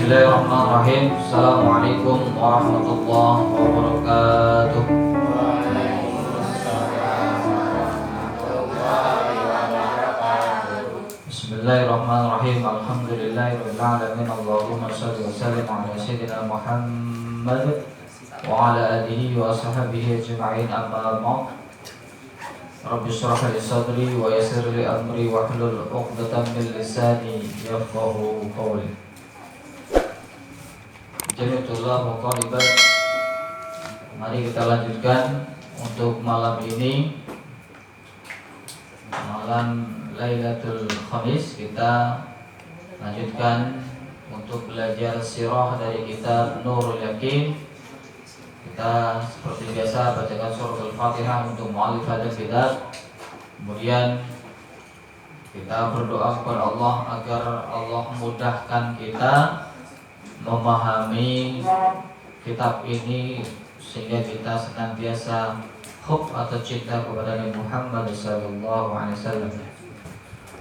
Bismillahirrahmanirrahim. Assalamualaikum warahmatullahi wabarakatuh. Bismillahirrahmanirrahim. Alhamdulillahirabbil alamin. Allahumma shalli wa sallim ala sayyidina Muhammad wa ala alihi wa sahbihi ajma'in. Amma ba'd. Rabbi shrah li sadri wa yassir li amri wa hlul 'uqdatam min lisani yafqahu qawli. Jami'atullah wa qalibat. Mari kita lanjutkan untuk malam ini, malam Lailatul Khamis. Kita lanjutkan untuk belajar sirah dari kitab Nurul Yakin. Kita seperti biasa bacakan surah Al-Fatihah untuk mu'allif hadis kitab. Kemudian kita berdoa kepada Allah agar Allah mudahkan kita memahami kitab ini sehingga kita senantiasa hub atau cinta kepada Nabi Muhammad sallallahu alaihi wasallam.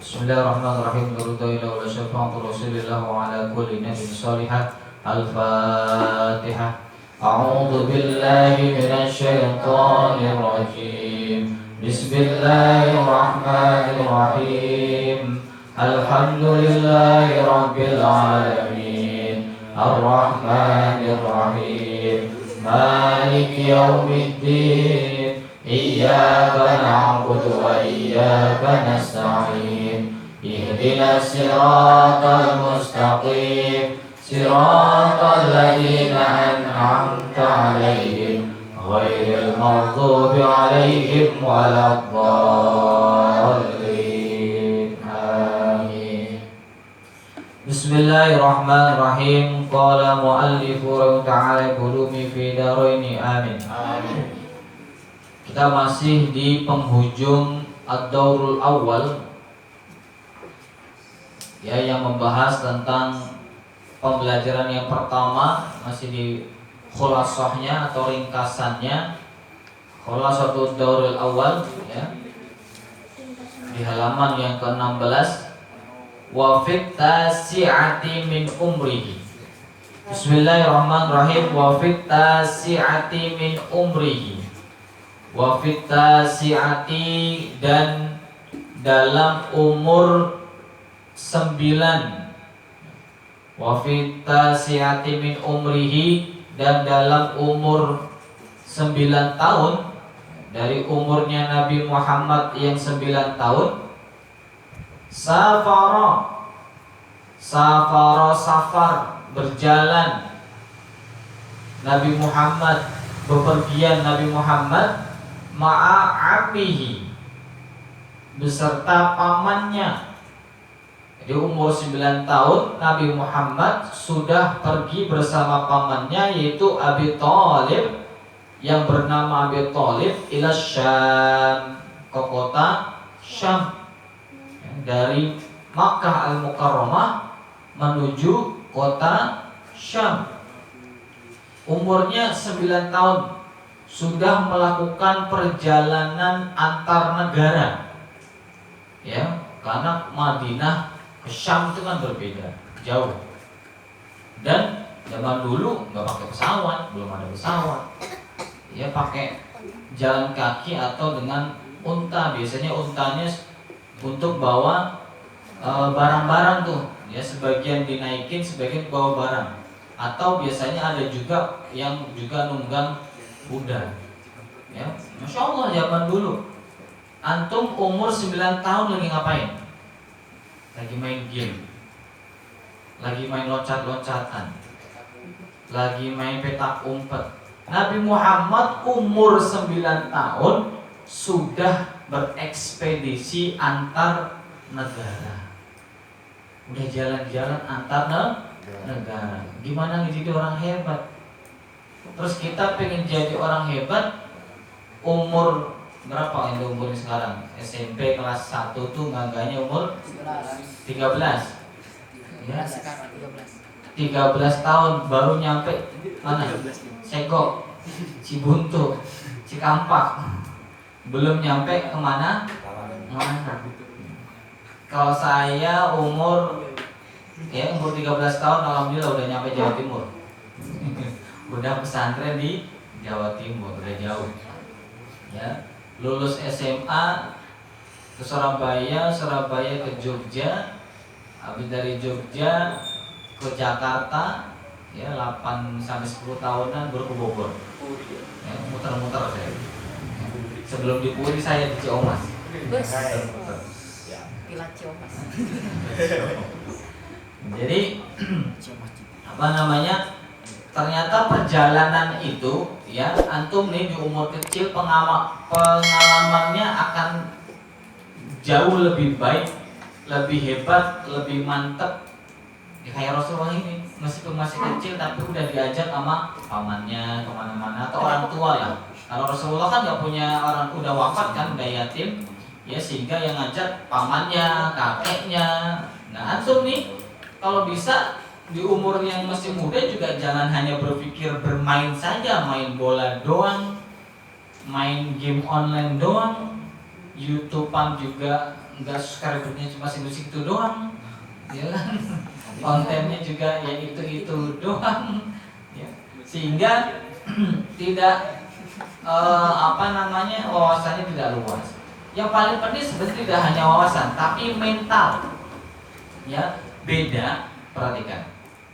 Bismillahirrahmanirrahim. Wa syafa'atu Rasulillah wa ala kulli nabiyyin shalihah. Al-Fatihah. A'udzu billahi minasy syaithanir rajim. Bismillahirrahmanirrahim. Alhamdulillahi rabbil alamin. Ar-Rahmanir Rahim. Maliki yaumiddin. Iyyaka na'budu wa iyyaka nasta'in. Ihdinas siratal mustaqim. Siratal ladzina an'amta 'alaihim ghairil maghdubi 'alaihim waladdallin. Amin. Bismillahirrahmanirrahim. Qala mu'allifu ta'ala qulumi fi daraini. Amin. Amin. Kita masih di penghujung ad-daurul awal, ya, yang membahas tentang pembelajaran yang pertama, masih di khulasahnya atau ringkasannya, khulasatul daurul awal, ya, di halaman yang ke-16. Wa fit tasi'ati min umrihi. Bismillahirrahmanirrahim. Wa fit tasi'ati min umrihi. Wa fit tasi'ati, dan dalam umur 9. Wa fit tasi'ati min umrihi, dan dalam umur 9 tahun, dari umurnya Nabi Muhammad yang 9 tahun. Safara, safar, berjalan Nabi Muhammad, bepergian Nabi Muhammad, ma'a'amihi, beserta pamannya. Jadi umur 9 tahun Nabi Muhammad sudah pergi bersama pamannya, yaitu Abi Thalib, yang bernama Abi Thalib, ila Syam, ke kota Syam. Dari Makkah Al-Mukarramah menuju kota Syam. Umurnya 9 tahun, sudah melakukan perjalanan antar negara, ya, karena Madinah ke Syam itu kan berbeda, jauh. Dan zaman dulu nggak pakai pesawat, belum ada pesawat, ya, pakai jalan kaki atau dengan unta. Biasanya untanya untuk bawa barang-barang tuh, ya, sebagian dinaikin, sebagian bawa barang. Atau biasanya ada juga yang juga nunggang kuda, ya. Masya Allah, zaman dulu. Antum umur 9 tahun lagi ngapain? Lagi main game, lagi main loncat-loncatan, lagi main petak umpet. Nabi Muhammad umur 9 tahun sudah berekspedisi antar negara, udah jalan-jalan antar negara. Gimana jadi orang hebat? Terus kita pengen jadi orang hebat, umur berapa itu umurnya sekarang? SMP kelas 1 tuh ngaganya umur 13. Ya, 13 tahun baru nyampe mana? Seko, Cibuntu, Cikampak. Belum nyampe kemana? Kalau saya umur Ya, umur 13 tahun alhamdulillah udah nyampe Jawa Timur. Udah pesantren di Jawa Timur, udah jauh. Ya, lulus SMA ke Surabaya, Surabaya ke Jogja, habis dari Jogja ke Jakarta, ya 8 sampai 10 tahunan baru ke Bogor. Ya, muter-muter saya. Sebelum di Puri saya di Ciamas. Muter-muter. Ya. Gila Ciamas. Jadi apa namanya? Ternyata perjalanan itu ya antum nih di umur kecil pengalamannya akan jauh lebih baik, lebih hebat, lebih mantep. Ya kayak Rasulullah ini meskipun masih kecil tapi udah diajak sama pamannya kemana-mana atau orang tua lah. Kalau Rasulullah kan nggak punya orang, udah wafat kan, udah yatim, ya sehingga yang ngajak pamannya, kakeknya. Nah antum nih kalau bisa di umur yang masih muda juga jangan hanya berpikir bermain saja, main bola doang, main game online doang, YouTubean juga enggak subscribernya cuma musik itu doang, ya kan? Kontennya juga ya itu doang, ya. Sehingga tidak wawasannya tidak luas. Yang paling penting sebenarnya tidak hanya wawasan, tapi mental, ya beda. Perhatikan,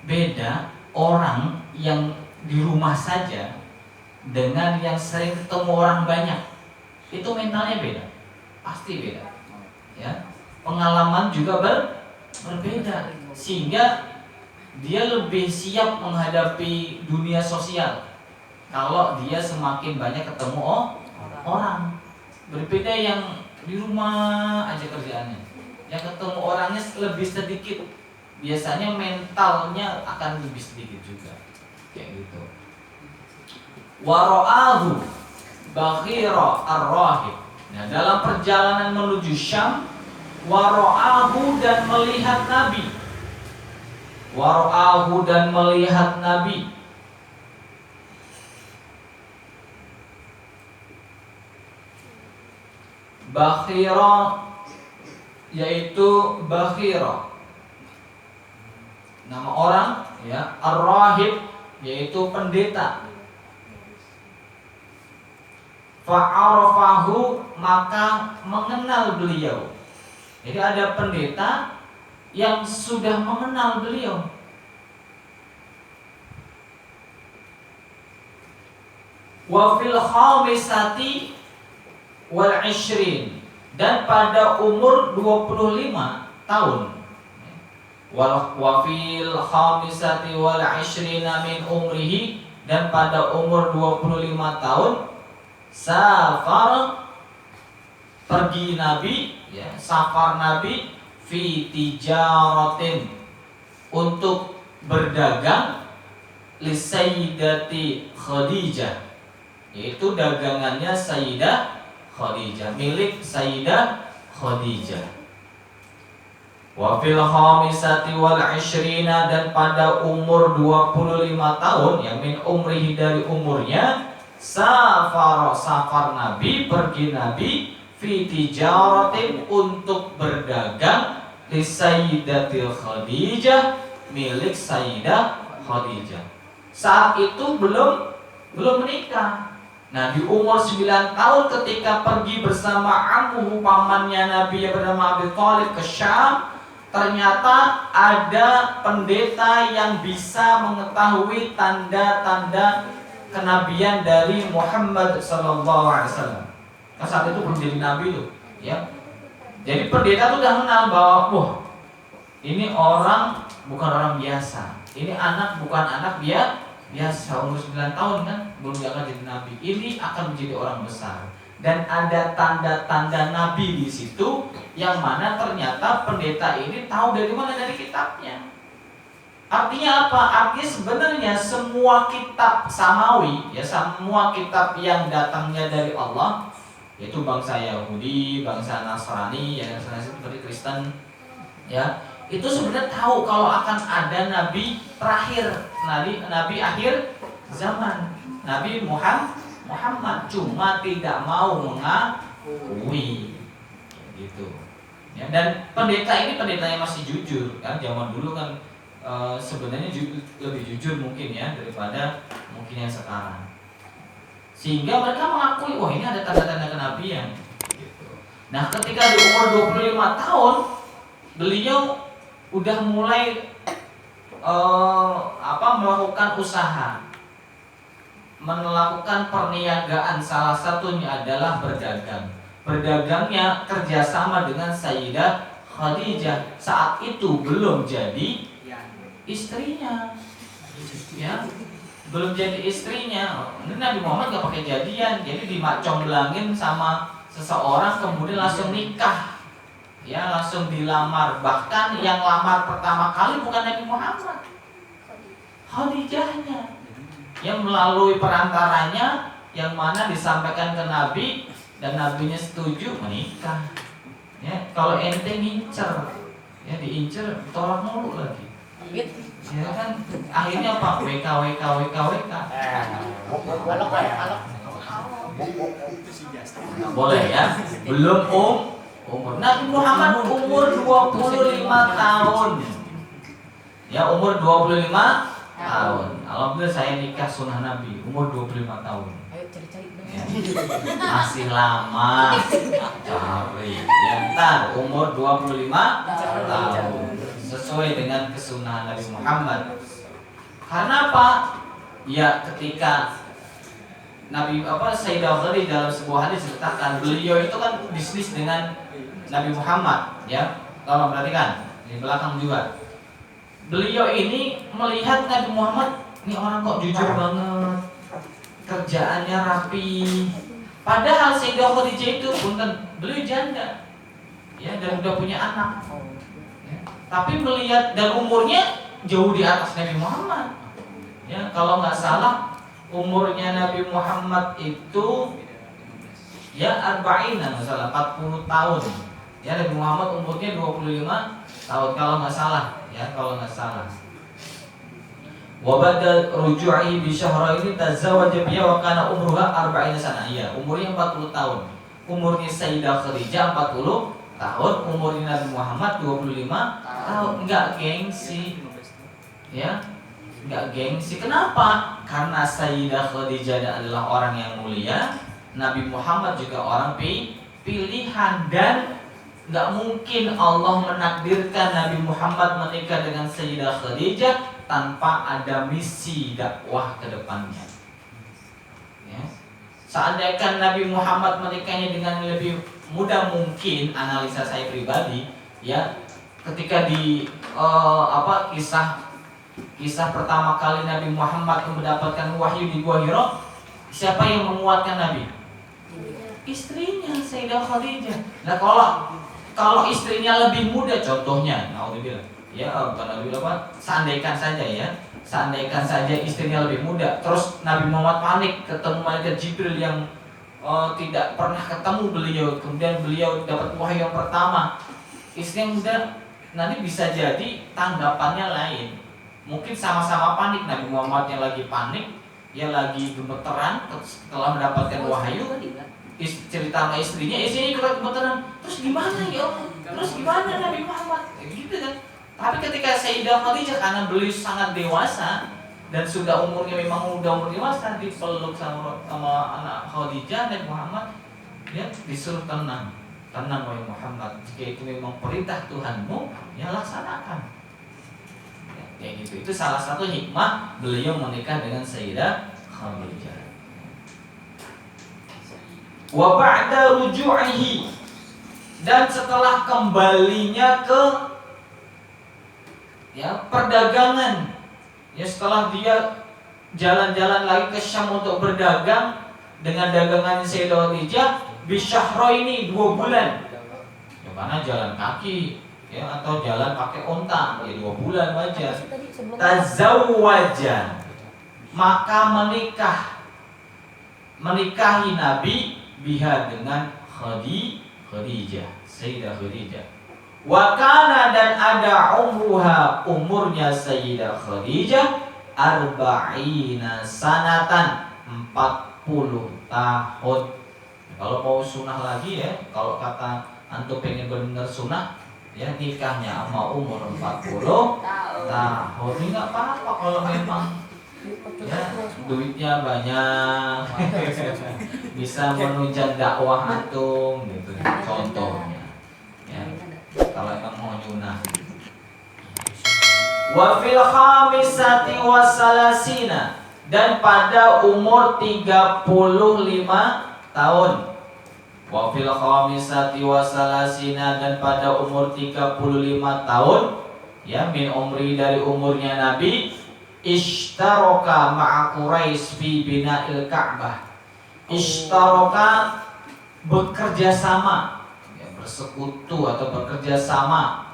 beda orang yang di rumah saja dengan yang sering ketemu orang banyak, itu mentalnya beda, pasti beda, ya. Pengalaman juga berbeda, sehingga dia lebih siap menghadapi dunia sosial kalau dia semakin banyak ketemu orang. Berbeda yang di rumah aja kerjaannya, yang ketemu orangnya lebih sedikit, biasanya mentalnya akan lebih sedikit juga, kayak gitu. Wara'ahu bakhira ar-rahib. Nah, dalam perjalanan menuju Syam, wara'ahu dan melihat Nabi. Wara'ahu dan melihat Nabi. Bakhira yaitu bakhira, nama orang, ya. Ar-rahib yaitu pendeta. Fa'arafahu maka mengenal beliau. Jadi ada pendeta yang sudah mengenal beliau. Wa fil khamisati wal 20, dan pada umur 25 tahun. Wa fil khamisati wal 20 min umrihi, dan pada umur 25 tahun safar, pergi Nabi, ya, safar Nabi fi tijaratin, untuk berdagang, li sayyidati Khadijah, yaitu dagangannya Sayyidah Khadijah, milik Sayyidah Khadijah. Wa fil khamisati wal 20, dan pada umur 25 tahun, ya min umrihi dari umurnya, safar Nabi, pergi Nabi, fi tijaratin untuk berdagang, li sayyidatil Khadijah, milik Sayyidah Khadijah. Saat itu belum menikah. Nah, di umur 9 tahun ketika pergi bersama ammuhu, pamannya Nabi yang bernama Abi Thalib, ke Syam, ternyata ada pendeta yang bisa mengetahui tanda-tanda kenabian dari Muhammad sallallahu alaihi wasallam. Nah, saat itu belum jadi nabi tuh, ya. Jadi pendeta tuh udah kenal bahwa ini orang bukan orang biasa. Ini anak bukan anak biasa, umur 9 tahun kan, belum akan jadi nabi. Ini akan menjadi orang besar. Dan ada tanda-tanda nabi di situ, yang mana ternyata pendeta ini tahu dari mana, dari kitabnya. Artinya apa? Artinya sebenarnya semua kitab samawi, ya, semua kitab yang datangnya dari Allah, yaitu bangsa Yahudi, bangsa Nasrani, ya, Nasrani seperti Kristen, ya, itu sebenarnya tahu kalau akan ada nabi terakhir, nabi akhir zaman, Nabi Muhammad, cuma tidak mau mengakui, gitu. Ya, dan pendeta ini pendeta yang masih jujur kan, zaman dulu kan sebenarnya lebih jujur mungkin ya daripada mungkin yang sekarang. Sehingga mereka mengakui, wah ini ada tanda-tanda kenabian. Gitu. Nah, ketika di umur 25 tahun, beliau udah mulai melakukan usaha, melakukan perniagaan. Salah satunya adalah berdagang. Berdagangnya kerjasama dengan Sayyidah Khadijah. Saat itu belum jadi istrinya, ya, belum jadi istrinya. Nabi Muhammad gak pakai jadian, jadi dimacomblangin sama seseorang kemudian langsung nikah, ya, langsung dilamar. Bahkan yang lamar pertama kali bukan Nabi Muhammad, Khadijahnya, yang melalui perantaranya, yang mana disampaikan ke Nabi dan Nabinya setuju menikah. Ya, kalau ente ngincer, ya diincer, tolak mulu lagi. Ya kan, akhirnya apa? WK. Boleh ya? Belum umur. Nabi Muhammad umur 25 tahun. Ya, umur 25 tahun. Alhamdulillah saya nikah sunnah Nabi umur 25 tahun. Ya. Masih lama cari. Ya, ntar umur 25 tahun sesuai dengan kesunahan Nabi Muhammad. Karena apa? Ya, ketika Sayyidah Khadijah dalam sebuah hadis ceritakan, beliau itu kan bisnis dengan Nabi Muhammad, ya. Tolong perhatikan di belakang juga. Beliau ini melihat Nabi Muhammad, ini orang kok jujur banget, kerjaannya rapi. Padahal Sayyidah Khadijah itu beliau janda, ya, dan udah punya anak. Ya. Tapi melihat dan umurnya jauh di atas Nabi Muhammad. Ya, kalau nggak salah umurnya Nabi Muhammad itu ya 40 tahun. Ya, Nabi Muhammad umurnya 25 tahun kalau nggak salah, ya, kalau nggak salah. Wa ba'da ruju'i bi syahraini tazawwaja biha wa kana umruha 40 sana. Iya, umurnya 40 tahun. Umurnya Sayyidah Khadijah 40 tahun, umurnya Nabi Muhammad 25 tahun. Enggak gengsi. Ya. Enggak gengsi. Kenapa? Karena Sayyidah Khadijah adalah orang yang mulia, Nabi Muhammad juga orang pilihan, dan enggak mungkin Allah menakdirkan Nabi Muhammad menikah dengan Sayyidah Khadijah tanpa ada misi dakwah ke depannya. Ya. Seandainya Nabi Muhammad menikahnya dengan lebih muda, mungkin analisa saya pribadi, ya, ketika di kisah pertama kali Nabi Muhammad mendapatkan wahyu di Gua Hira, siapa yang menguatkan Nabi? Istrinya Sayyidah Khadijah. Nah, kalau istrinya lebih muda, contohnya, naudzubillah, ya, seandaikan saja istrinya lebih muda, terus Nabi Muhammad panik ketemu malaikat Jibril yang tidak pernah ketemu beliau, kemudian beliau dapat wahyu yang pertama, istri yang muda, nanti bisa jadi tanggapannya lain. Mungkin sama-sama panik, Nabi Muhammad yang lagi panik, dia lagi gemeteran setelah mendapatkan wahyu, cerita sama istrinya ikut gemeteran, terus gimana ya Allah? Terus gimana Nabi Muhammad? Gitu kan. Tapi ketika Sayyidah Khadijah, karena beliau sangat dewasa dan sudah umur dewasa, dipeluk sama anak Khadijah, Nabi Muhammad, dia disuruh tenang wahai Muhammad, jika itu memang perintah Tuhanmu, ya laksanakan. Ya, kayak gitu. Itu salah satu hikmah beliau menikah dengan Sayyidah Khadijah. Wa ba'da ruju'ihi, dan setelah kembalinya ke perdagangan, ya, setelah dia jalan-jalan lagi ke Syam untuk berdagang dengan dagangan Sayyidah Khadijah, bisyahraini 2 bulan. Ya, karena jalan kaki, ya, atau jalan pakai onta, ya 2 bulan wajar. Tazawwaja, maka menikahi Nabi biha dengan Khadijah, Sayyidah Khadijah. Wa kana, dan ada umurnya Sayyidah Khadijah 40 sanatan, 40 tahun. Kalau mau sunnah lagi, ya, kalau kata antum pengen benar sunnah, ya nikahnya sama umur 40 tahun. Ini nggak apa-apa kalau memang ya duitnya banyak, bisa menunjang dakwah antum gitu, contohnya. Ya, kalau emang mau nyunah. Wa fil khamisati wasalasina, dan pada umur 35 tahun. Wa fil khamisati wasalasina, dan pada umur 35 tahun, ya min umri, dari umurnya Nabi, ishtaraka ma'a Quraisy fi bina'il Ka'bah. Ishtaraka, bekerja sama, ya, bersekutu atau bekerja sama,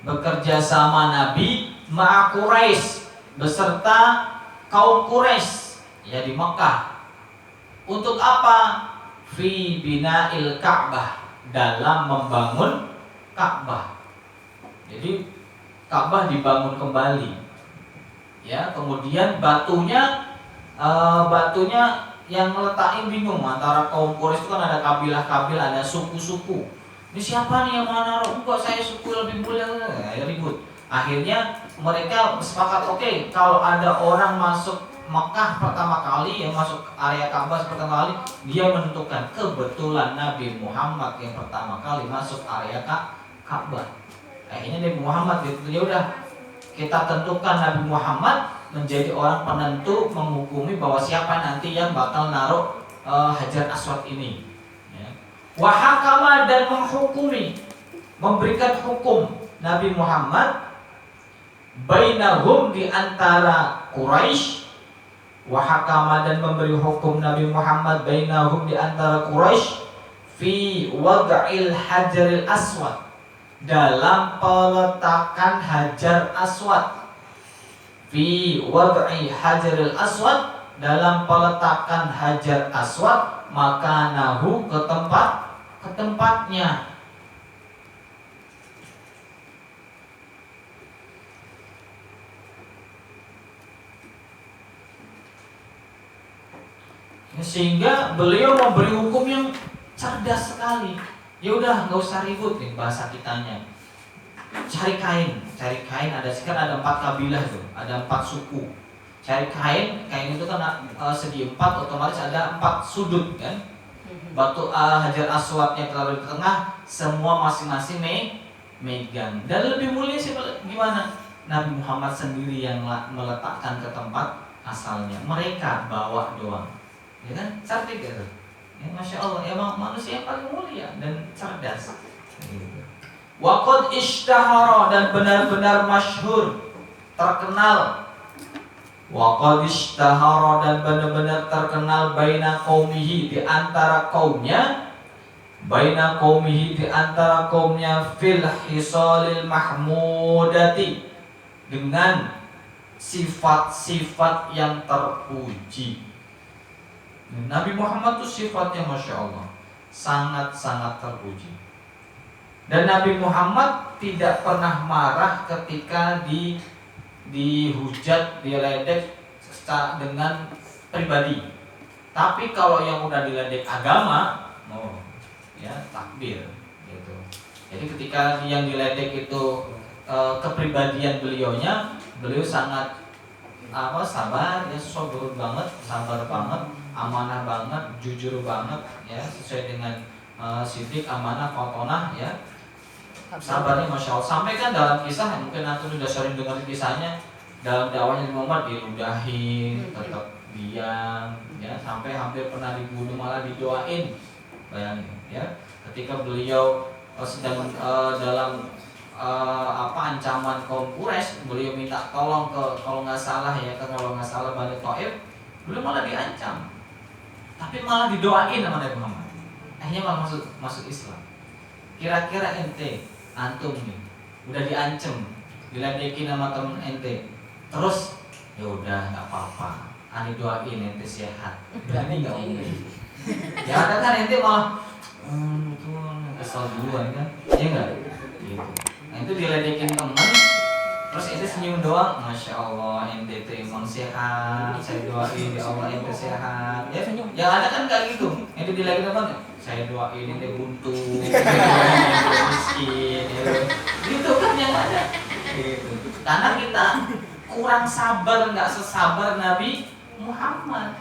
bekerja sama Nabi ma'a Quraisy, beserta kaum Quraisy, ya di Mekah. Untuk apa? Fi bina'il Ka'bah, dalam membangun Ka'bah. Jadi Ka'bah dibangun kembali. Ya, kemudian batunya yang ngeletakin bingung. Antara kaum Quraisy itu kan ada kabilah-kabilah, ada suku-suku. Ini siapa nih yang mau naruh? Kok saya suku lebih mulia? Ya, ribut. Akhirnya mereka sepakat, oke, kalau ada orang masuk Mekah pertama kali, yang masuk area Ka'bah pertama kali, dia menentukan. Kebetulan Nabi Muhammad yang pertama kali masuk area Ka'bah. Akhirnya Nabi Muhammad gitu, ya udah kita tentukan Nabi Muhammad menjadi orang penentu, menghukumi bahwa siapa nanti yang bakal naruh Hajar Aswad ini. Wahakama, dan menghukumi, memberikan hukum Nabi Muhammad bainahum, di antara Quraisy. Wahakama, dan memberi hukum Nabi Muhammad bainahum, di antara Quraisy, fi wad'il Hajaril Aswad, dalam peletakan Hajar Aswad. Fi wad'i Hajaril Aswad, dalam peletakan Hajar Aswad, maka nahu, ke tempatnya. Sehingga beliau memberi hukum yang cerdas sekali. Ya udah, nggak usah ribut nih bahasa kitanya. Cari kain, ada sekitar ada 4 kabilah tuh, ada 4 suku. Cari kain itu kan segi 4, otomatis ada 4 sudut kan. Batu Hajar Aswadnya terlalu di tengah, semua masing-masing megang. Dan lebih mulia sih gimana? Nabi Muhammad sendiri yang meletakkan ke tempat asalnya. Mereka bawa doang. Ya kan? Cantik gitu. Ya, Masya Allah, emang manusia yang paling mulia dan cerdas. Waqad ishtahara, dan benar-benar masyhur, terkenal. Waqad ishtahara, dan benar-benar terkenal baina qaumihi, di antara kaumnya. Baina qaumihi, di antara kaumnya, fil hisalil mahmudati, dengan sifat-sifat yang terpuji. Nabi Muhammad itu sifatnya Masya Allah sangat-sangat terpuji. Dan Nabi Muhammad tidak pernah marah ketika dihujat, diledek dengan pribadi. Tapi kalau yang udah diledek agama, ya takbir gitu. Jadi ketika yang diledek itu kepribadian beliau sangat sabar, ya sabar banget, amanah banget, jujur banget, ya sesuai dengan sidik, amanah, fatonah, ya sabarnya Masya Allah. Sampai kan dalam kisah, mungkin antum sudah sering dengar kisahnya, dalam dakwahnya Nabi Muhammad diludahin, tetap diam, ya sampai hampir pernah dibunuh, malah didoain. Bayangin ya, ketika beliau sedang dalam ancaman kaum Quraisy, beliau minta tolong ke, kalau nggak salah Bani Thaif, beliau malah diancam, tapi malah didoain sama Nabi Muhammad. Akhirnya malah masuk Islam. Kira-kira ente, antum nih, udah diancam, diledekin sama temen ente, terus ya udah nggak apa-apa, ani doain ente sehat, berani nggak mungkin. Ya ada kan ente malah kesel duluan kan, ya nggak? Gitu. Nah itu diledekin temen, Terus ente senyum doang, masya Allah ente itu emang sehat, saya doain ya Allah ente sehat. Ya, yang ada kan kayak gitu, ente dilagi apa? Saya doain ente buntu, ente miskin, ya. Gitu kan yang ada. Gitu. Karena kita kurang sabar, nggak sesabar Nabi Muhammad.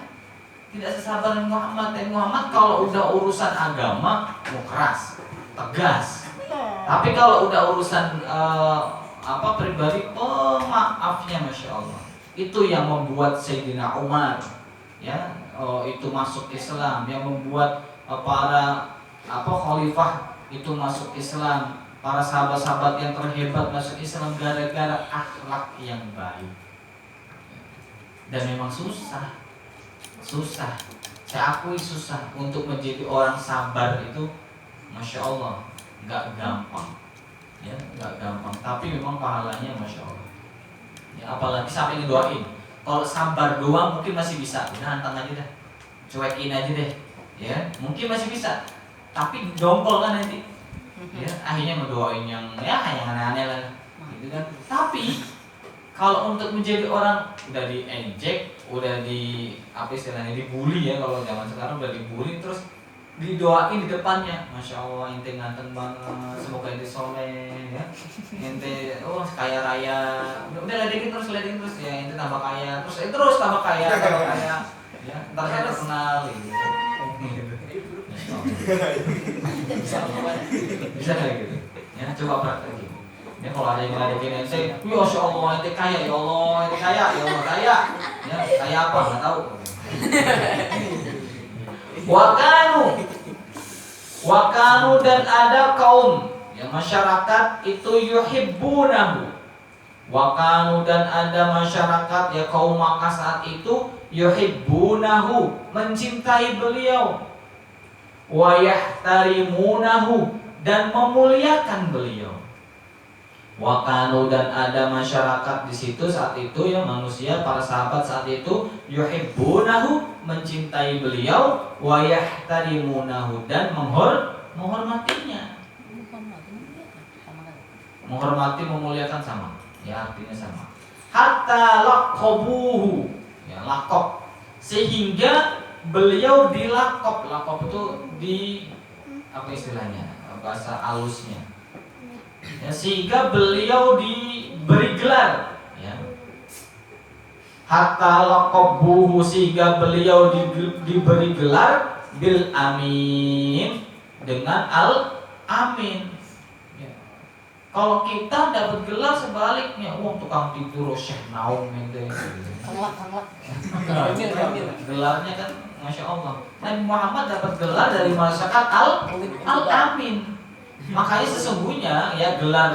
Tidak sesabar Nabi Muhammad. Nabi Muhammad kalau udah urusan agama mau keras, tegas. Tapi kalau udah urusan pribadi, maafnya masya Allah. Itu yang membuat Sayyidina Umar itu masuk Islam, yang membuat para khalifah itu masuk Islam, para sahabat-sahabat yang terhebat masuk Islam gara-gara akhlak yang baik. Dan memang susah. Saya akui susah untuk menjadi orang sabar itu, masya Allah, nggak gampang. Ya, nggak gampang, tapi memang pahalanya masya Allah. Ya, apalagi sampai ngedoain. Kalau sabar doang mungkin masih bisa, udah hantang aja dah, cuekin aja deh, ya mungkin masih bisa. Tapi dongkol kan nanti, ya akhirnya ngedoain yang aneh-aneh lah, gitu kan. Tapi kalau untuk menjadi orang udah diejek, udah dibully ya, kalau zaman sekarang udah dibully terus didoain di depannya, masya Allah ente ganteng banget, semoga ente soleh ya, ente kaya raya, udah ledekin terus ya, ente tambah kaya, terus tambah kaya ya, ntar saya terkenal gitu. Bisa kayak gitu ya, coba praktekin ya. Kalau ada yang ledekin ente, masya Allah ente kaya, ya Allah ente kaya, ya Allah kaya ya, kaya apa nggak tahu. Wakanu dan ada kaum yang masyarakat itu yuhibbunahu. Wakanu dan ada masyarakat ya kaum Makkah saat itu yuhibbunahu, mencintai beliau, wa yahtarimunahu, dan memuliakan beliau. Wakanu dan ada masyarakat di situ saat itu ya, manusia, para sahabat saat itu yuhibbunahu, mencintai beliau, wa yahtarimunahu, dan menghormatinya. Menghormati, memuliakan sama, ya artinya sama. Hatta laqabuhu, ya laqab, sehingga beliau dilaqab. Laqab itu di apa istilahnya, bahasa halusnya. Ya, sehingga beliau diberi gelar ya. Hatta laqabuhu, sehingga beliau diberi gelar bil amin, dengan al amin ya. Kalau kita dapat gelar sebaliknya, tukang tidur Syekh Naum ente. Gelarnya kan masya Allah. Nabi Muhammad dapat gelar dari masyarakat al amin. Makanya sesungguhnya ya gelar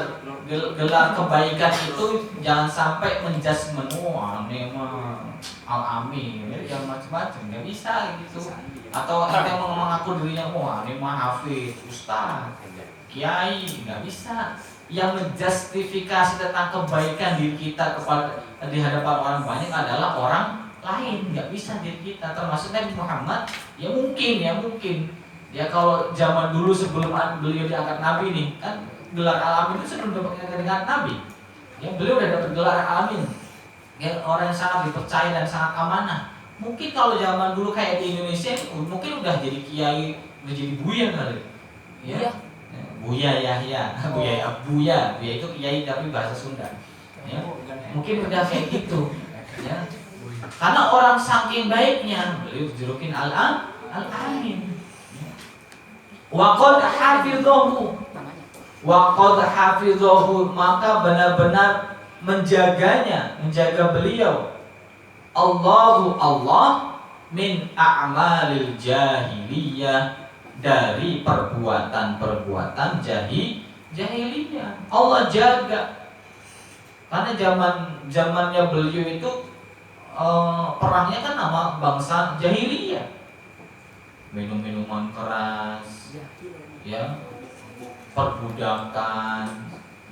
kebaikan itu jangan sampai menjudgment, aneh mah al-amin, jangan macam-macam, nggak bisa gitu. Atau yang mengaku dirinya aneh mah hafid, ustaz, kiai, nggak bisa. Yang menjustifikasi tentang kebaikan diri kita kepada di hadapan orang banyak adalah orang lain, nggak bisa diri kita. Termasuk Nabi Muhammad ya mungkin. Ya kalau zaman dulu sebelum beliau diangkat Nabi nih, kan gelar al-amin itu sebelum diangkat Nabi. Ya beliau udah dapat gelar al-amin. Ya orang yang sangat dipercaya dan sangat amanah. Mungkin kalau zaman dulu kayak di Indonesia, mungkin udah jadi kiai, udah jadi buya kali. Ya. Buya Yahya, Buya itu kiai tapi bahasa Sunda. Ya. Mungkin udah kayak gitu. Ya. Karena orang saking baiknya, beliau dijulukin al-amin. Waqad hafidhahu, maka benar-benar menjaga beliau Allah min a'malil jahiliyah, dari perbuatan jahiliyah. Allah jaga. Karena zamannya beliau itu perangnya kan nama bangsa jahiliyah. Minum-minuman keras, ya, perbudakan,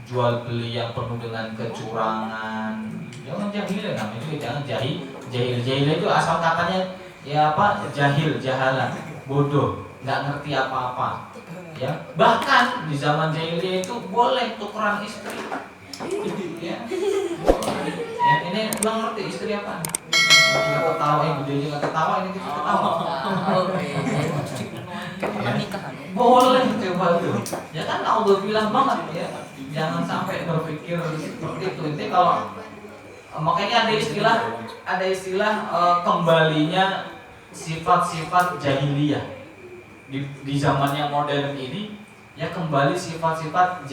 jual beli yang penuh dengan kecurangan. Jangan jahil, namanya juga jangan jahil. Jahil itu asal katanya ya jahil, jahalan, bodoh, nggak ngerti apa-apa. Ya, bahkan di zaman jahiliyah itu boleh tukeran istri. Ya. Ya, ini belum ngerti istri apa? Kita ketawa, gede juga ketawa, ini kita ketawa. Boleh coba tuh. Ya kan Allah bilang banget ya, jangan sampai berpikir seperti itu. Nanti kalau makanya ada istilah kembalinya sifat-sifat jahiliyah di zaman yang modern ini, ya kembali sifat-sifat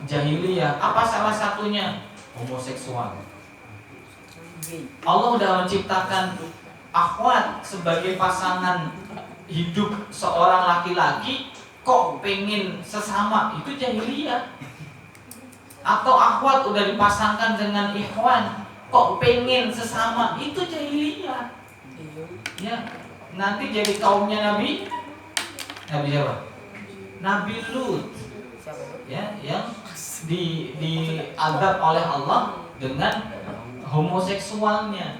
jahiliyah. Apa salah satunya? Homoseksual. Allah sudah menciptakan akhwat sebagai pasangan hidup seorang laki-laki, kok pengen sesama, itu jahiliyah. Atau akhwat udah dipasangkan dengan ikhwan, kok pengen sesama, itu jahiliyah. Ya, nanti jadi kaumnya Nabi siapa? Nabi Lut. Ya, yang diazab oleh Allah dengan homoseksualnya.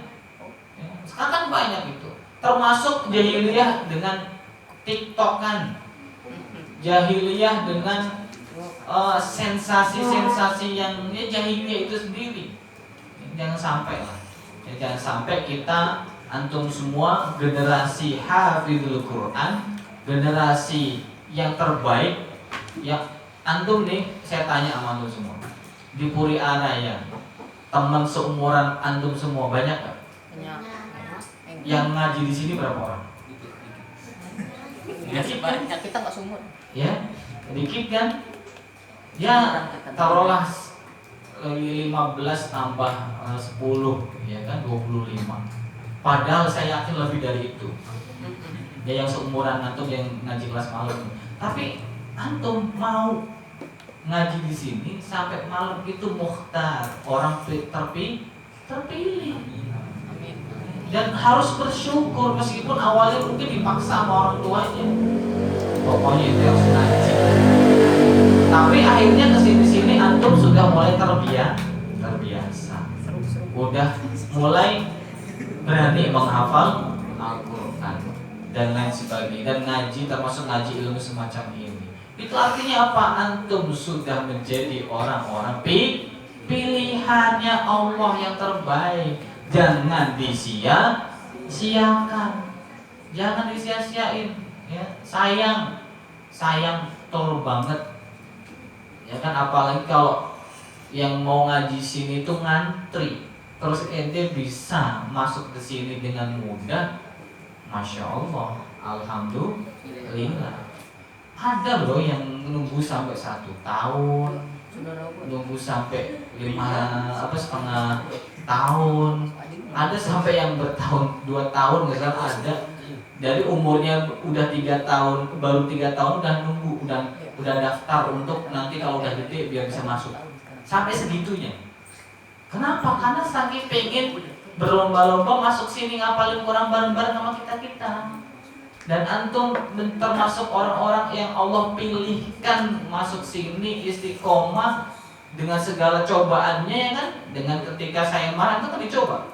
Ya, sekarang kan banyak itu. Termasuk jahiliyah dengan TikTokan, jahiliyah dengan sensasi-sensasi yang ya, jahiliyah itu sendiri. Jangan sampai lah. Ya, jangan sampai kita antum semua generasi hafizul Quran, generasi yang terbaik. Ya antum nih, saya tanya sama antum semua, di Puri Araya teman seumuran antum semua banyak gak? Yang ngaji di sini berapa orang? Dikit banyak, kita nggak sumur. Ya, dikit kan? Ya, taruhlah 15 tambah 10, ya kan 25. Padahal saya yakin lebih dari itu. Ya yang seumuran antum yang ngaji kelas malam. Tapi antum mau ngaji di sini sampai malam itu mukhtar, orang terpilih. Dan harus bersyukur meskipun awalnya mungkin dipaksa sama orang tuanya. Pokoknya itu harus ngaji. Tapi akhirnya kesini-sini antum sudah mulai terbiasa. Udah mulai berani menghafal Al-Quran dan lain sebagainya. Dan ngaji termasuk ngaji ilmu semacam ini. Itu artinya apa? Antum sudah menjadi orang-orang pilihannya Allah yang terbaik. Jangan disia-siakan, jangan disia-siain. Ya, sayang tol banget. Ya kan, apalagi kalau yang mau ngaji sini tuh ngantri, terus ente bisa masuk ke sini dengan mudah, masya Allah, alhamdulillah. Ada loh yang nunggu sampai 1 tahun, nunggu sampai 5,5 tahun, ada sampai yang bertahun 2 tahun misalnya ada. Dari umurnya udah 3 tahun, baru 3 tahun udah nunggu, udah daftar untuk nanti kalau udah gede biar bisa masuk. Sampai segitunya. Kenapa? Karena saking pengen berlomba-lomba masuk sini ngapalin Quran bareng-bareng sama kita. Dan antum termasuk orang-orang yang Allah pilihkan masuk sini istiqomah dengan segala cobaannya, ya kan? Dengan ketika saya marah itu kan dicoba.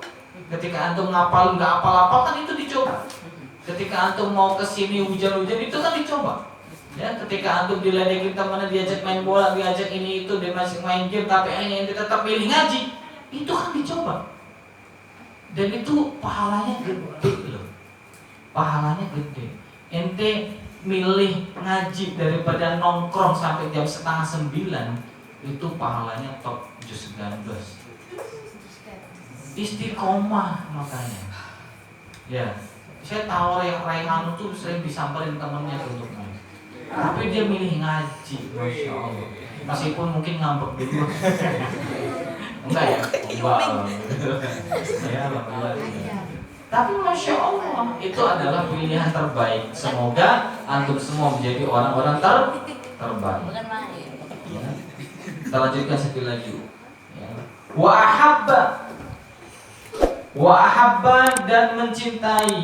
Ketika antum ngapal nggak apal-apal kan itu dicoba. Ketika antum mau kesini hujan-hujan itu kan dicoba. Ya, ketika antum diledekin temannya, diajak main bola, diajak ini itu, dia masih main game, tapi hanya dia tetap pilih ngaji, itu kan dicoba. Dan itu pahalanya gede loh. Pahalanya gede. Ente milih ngaji daripada nongkrong sampai jam 8:30, itu pahalanya top jus gandos. Istiqomah makanya. Ya, saya tahu Raihan tuh sering disamperin temennya untuk ngaji, tapi dia milih ngaji, masya Allah. Meskipun mungkin ngambek dulu. Enggak ya, enggak. Ya, alhamdulillah. Tapi masya Allah, itu adalah pilihan terbaik. Semoga antum semua menjadi orang-orang terbaik. Ya. Kita lanjutkan sekali lagi. Ya. Wa ahabba dan mencintai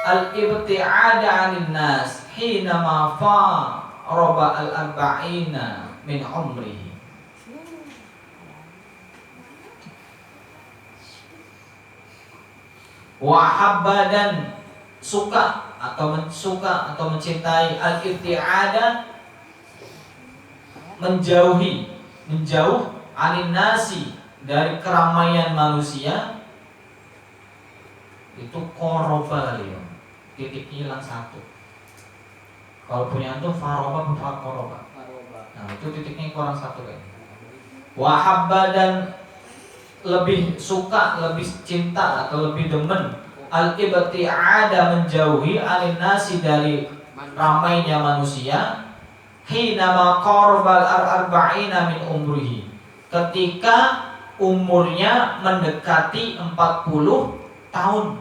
al-ibti'ada 'anil nas hina ma faraba al-arba'ina min umrihi. Wa ahabba dan suka atau mencintai al-ibti'ada, menjauh alinasi dari keramaian manusia itu koroba ya, titiknya hilang satu. Kalau punya antum faroba koroba. Nah itu titiknya kurang satu kan. Wahabba dan lebih suka, lebih cinta atau lebih demen al-ibti'ada menjauhi alinasi dari ramainya manusia hina maqarbal arba'ina min umrihi ketika umurnya mendekati 40 tahun.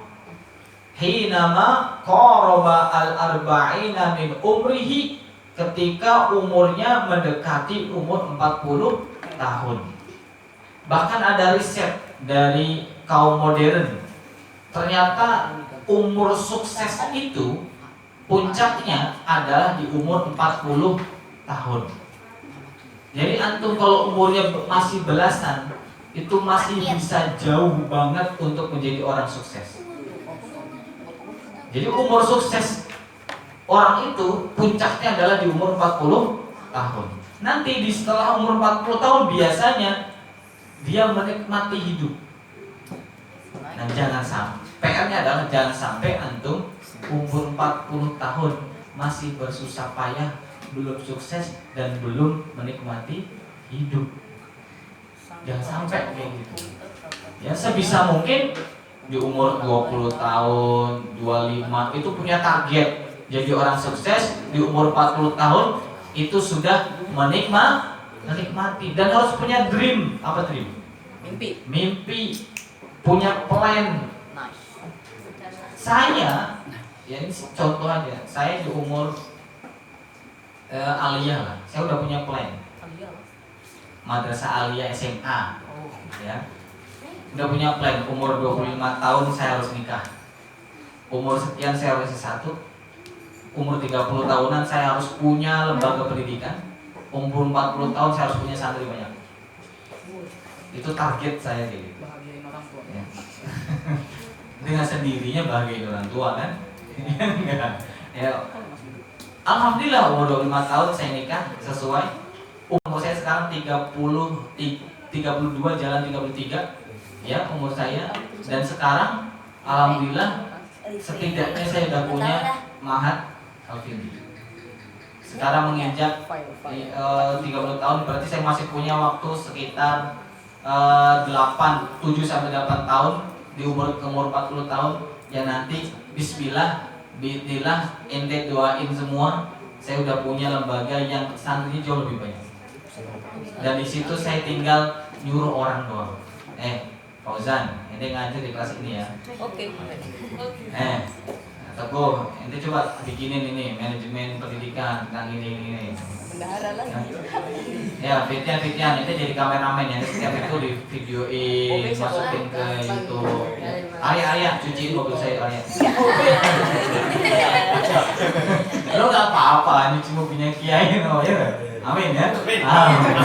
Hina maqaraba al-arba'ina min umrihi ketika umurnya mendekati umur 40 tahun. Bahkan ada riset dari kaum modern, ternyata umur sukses itu puncaknya adalah di umur 40 tahun. Jadi antum kalau umurnya masih belasan, itu masih bisa jauh banget untuk menjadi orang sukses. Jadi umur sukses orang itu puncaknya adalah di umur 40 tahun. Nanti di setelah umur 40 tahun biasanya dia menikmati hidup. Dan jangan sampai, PR-nya adalah jangan sampai antum umur 40 tahun masih bersusah payah, belum sukses dan belum menikmati hidup. Jangan sampai kayak gitu. Ya sebisa mungkin di umur 20 tahun, 25 itu punya target jadi orang sukses. Di umur 40 tahun itu sudah menikmati dan harus punya dream. Apa dream? Mimpi, punya plan. Saya, ya ini contoh aja. Saya di umur aliyah lah. Saya udah punya plan. Madrasah aliyah SMA, ya. Udah punya plan. Umur 25 tahun saya harus nikah. Umur sekian saya harus S1. Umur 30 tahunan saya harus punya lembaga pendidikan. Umur 40 tahun saya harus punya santri banyak. Itu target saya gitu. Bahagiain orang tua. Ya. Dengan sendirinya bahagiain orang tua kan? Enggak. Ya. Alhamdulillah umur 25 tahun saya nikah sesuai. Umur saya sekarang 32 jalan 33. Ya, umur saya. Dan sekarang alhamdulillah setidaknya saya sudah punya mahat Alfindi. Sekarang menginjak 30 tahun, berarti saya masih punya waktu sekitar 7 sampai 8 tahun di umur 40 tahun. Ya nanti bismillah ente doain semua, saya udah punya lembaga yang santrinya jauh lebih banyak. Dan di situ saya tinggal nyuruh orang doang. Fauzan, ente ngajar di kelas ini ya. Oke. Teguh, ente coba bikinin ini manajemen pendidikan tentang ini. Bendahara lagi. Ya, fitnya ente jadi kameramen ya. Setiap itu di videoin, masukin ke YouTube. Arya, cuciin mobil saya Arya. Lo nggak apa-apa, nyuci mobilnya Kiai no ya. Amin ya. Amin.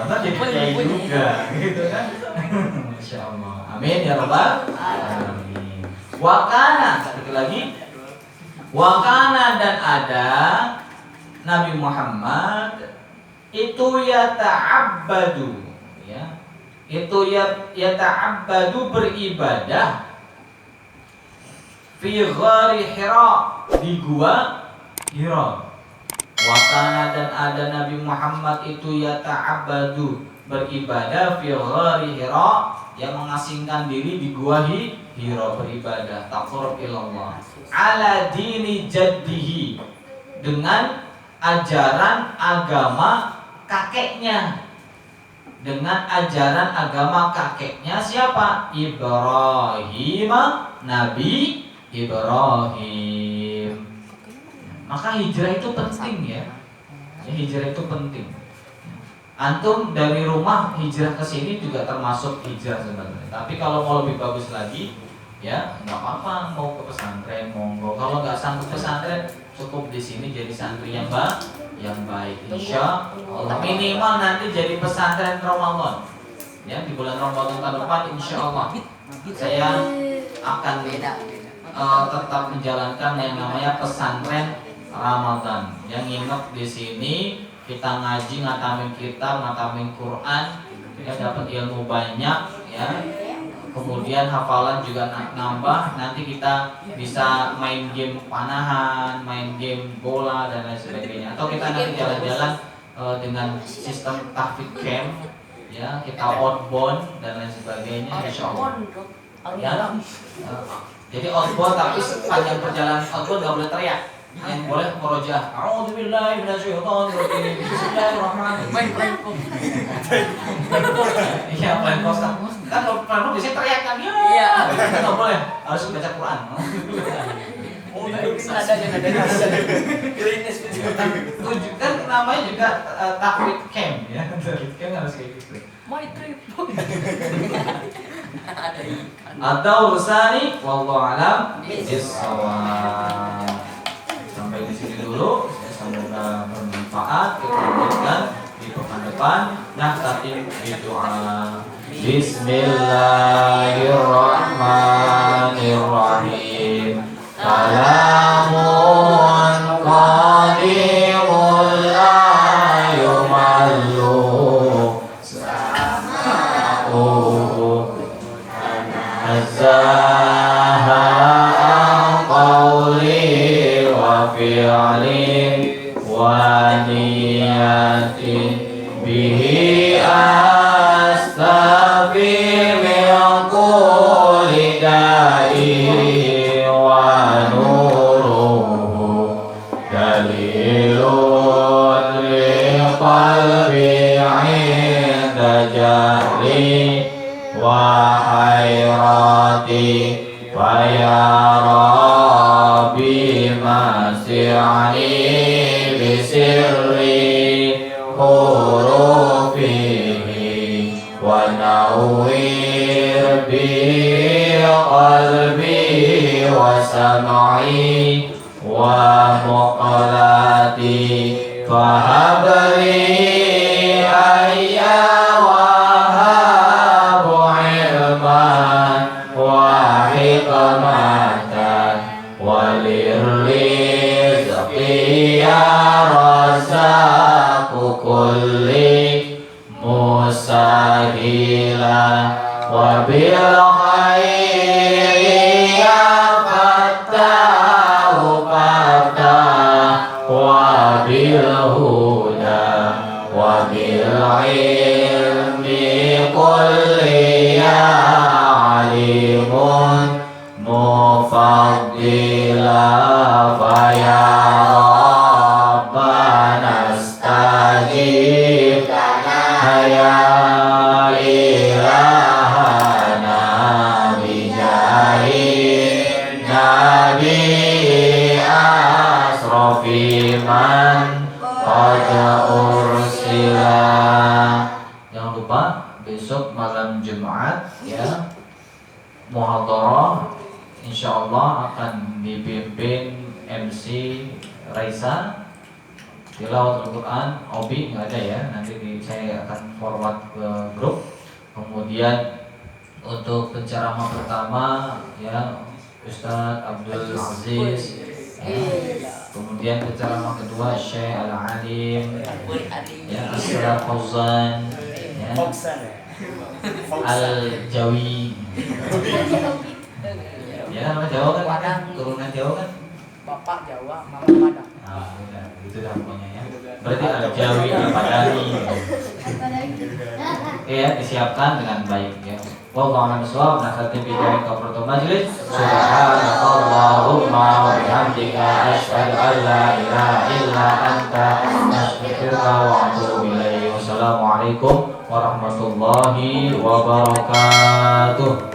Nanti jadi Kiai juga, gitu kan? Masya Allah. Amin ya Rabbal Alamin. Wakana, satu lagi. Wakana dan ada Nabi Muhammad itu yata'abbadu, ya. Itu yata'abbadu beribadah fi ghari Hira, di gua Hira. Wakana dan ada Nabi Muhammad itu yata'abbadu beribadah fi ghari Hira, yang mengasingkan diri di gua Hira, beribadah taqarrub ilallah ala dini jaddihi, dengan ajaran agama kakeknya, dengan ajaran agama kakeknya. Siapa? Ibrahim, Nabi Ibrahim. Maka hijrah itu penting ya. Hijrah itu penting. Antum dari rumah hijrah ke sini juga termasuk hijrah sebenarnya. Tapi kalau mau lebih bagus lagi, ya nggak apa-apa, mau ke pesantren monggo. Kalau nggak sanggup pesantren, cukup di sini jadi santri yang baik. Insya Allah minimal nanti jadi pesantren Ramadan. Ya di bulan Ramadan tahun depan, insya Allah saya akan tetap menjalankan yang namanya pesantren Ramadan. Yang nginep di sini kita ngaji, ngatamin kitab, ngatamin Quran, ya dapat ilmu banyak, ya. Kemudian hafalan juga nambah. Nanti kita bisa main game panahan, main game bola dan lain sebagainya. Atau kita nanti jalan-jalan dengan sistem tahfidz camp, ya, kita outbound dan lain sebagainya, insya Allah. Ya, jadi outbound tapi sepanjang perjalanan outbound nggak boleh teriak. Yang boleh merojah. A'udzubillahi minasyaitonirrajim. Bismillahirrahmanirrahim. Main prank. Iya, plan post kan kalau plan post biasanya teriak kan. Iya. Nggak boleh, harus baca Quran. Oh, nadanya. Kan namanya juga tahfidz camp, ya. Tahfidz camp harus kayak gitu. My trip. Ada ikan. Atau rusani wallahu alam bisawab. Sampai di sini dulu. Semoga bermanfaat. Kita lanjutkan di pekan depan. Nahtatim berdoa. Bismillahirrahmanirrahim. Kalamun qadimul la yumallu sama'uhu azzaha qawli wa fi'li wa niyatin bihi astaghfir min kulli da'i wa nuruhu dalilun li qalbi 'inda jahli wa hayrati wa ya rabbi masi'ani bisirri hurufihi wa nawwir bi qalbi wa sam'i wa muqlati fahabli ayya wahabu ilman wa hikmatan walirrizqi ya razzaqu kulli musahila wa bil khairi ya fattahu fattah wa bil huda wa bil ilmi kulli ya alimun mufaddila fa ya rabbana astajib ya ilahana bijahi nabi asrofi man qad ursila. Jangan lupa besok malam Jumat, ya, muhadharah insyaallah akan dipimpin MC Raisa. Tilawat Al-Quran, Obi nggak ada ya, nanti saya akan forward ke grup. Kemudian untuk penceramah pertama, ya, Ustadz Abdul Aziz, kemudian penceramah kedua Syekh Al-Alim, ya, Asra Fauzan, ya, Al-Jawi, ya, nama Jawa kan, turunan Jawa kan. Bapak Jawa, Mama Padang. Nah, udah, itu dah pokoknya ya. Berarti Al-Jawi, Al-Padani. Oke ya, disiapkan dengan baik ya. Wallahu a'lam bishawab. Nakhtim bi kafaratul majlis. Subhanakallahumma wa bihamdika asyhadu an la ilaha illa anta astaghfiruka wa atubu ilaik. Wassalamualaikum warahmatullahi wabarakatuh.